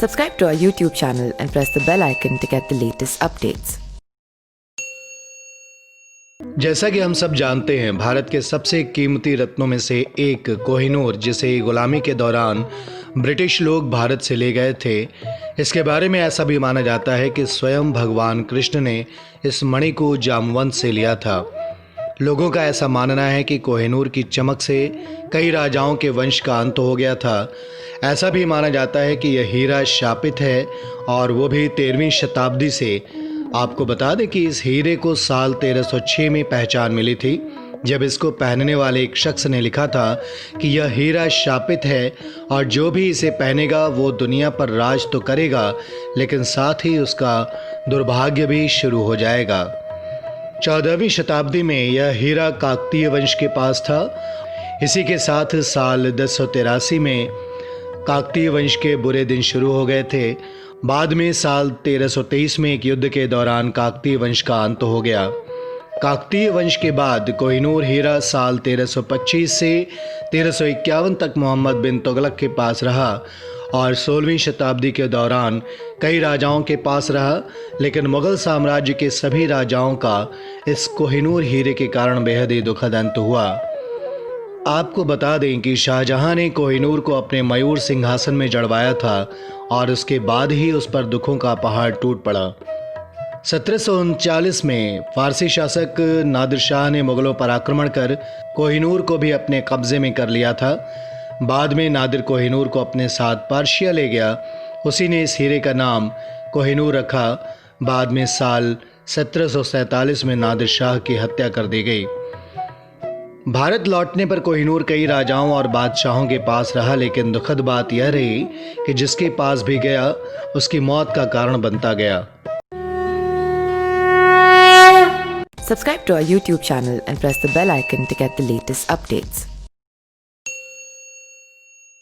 Subscribe to our YouTube channel and press the bell icon to get the latest updates. जैसा कि हम सब जानते हैं, भारत के सबसे कीमती रत्नों में से एक कोहिनूर, जिसे गुलामी के दौरान ब्रिटिश लोग भारत से ले गए थे, इसके बारे में ऐसा भी माना जाता है कि स्वयं भगवान कृष्ण ने इस मणि को जामवंत से लिया था। लोगों का ऐसा मानना है कि कोहिनूर की चमक से कई राजाओं के वंश का अंत हो गया था। ऐसा भी माना जाता है कि यह हीरा शापित है और वो भी 13वीं शताब्दी से। आपको बता दें कि इस हीरे को साल 1306 में पहचान मिली थी, जब इसको पहनने वाले एक शख्स ने लिखा था कि यह हीरा शापित है और जो भी इसे पहनेगा वो दुनिया पर राज तो करेगा, लेकिन साथ ही उसका दुर्भाग्य भी शुरू हो जाएगा। 14वीं शताब्दी में यह हीरा काकतीय वंश के पास था। इसी के साथ साल 1083 में काकतीय वंश के बुरे दिन शुरू हो गए थे। बाद में साल 1323 में एक युद्ध के दौरान काकतीय वंश का अंत हो गया। काकतीय वंश के बाद कोहिनूर हीरा साल 1325 से 1351 तक मोहम्मद बिन तुगलक के पास रहा और 16वीं शताब्दी के दौरान कई राजाओं के पास रहा, लेकिन मुग़ल साम्राज्य के सभी राजाओं का इस कोहिनूर हीरे के कारण बेहद ही दुखद अंत हुआ। आपको बता दें कि शाहजहां ने कोहिनूर को अपने मयूर सिंहासन में जड़वाया था और उसके बाद ही उस पर दुखों का पहाड़ टूट पड़ा। 1739 में फारसी शासक नादिर शाह ने मुग़लों पर आक्रमण कर कोहिनूर को भी अपने कब्ज़े में कर लिया था। बाद में नादिर कोहिनूर को अपने साथ पर्शिया ले गया। उसी ने इस हीरे का नाम कोहिनूर रखा। बाद में साल 1747 में नादिर शाह की हत्या कर दी गई। भारत लौटने पर कोहिनूर कई राजाओं और बादशाहों के पास रहा, लेकिन दुखद बात यह रही कि जिसके पास भी गया उसकी मौत का कारण बनता गया। Subscribe to our YouTube channel and press the bell icon to get the latest updates.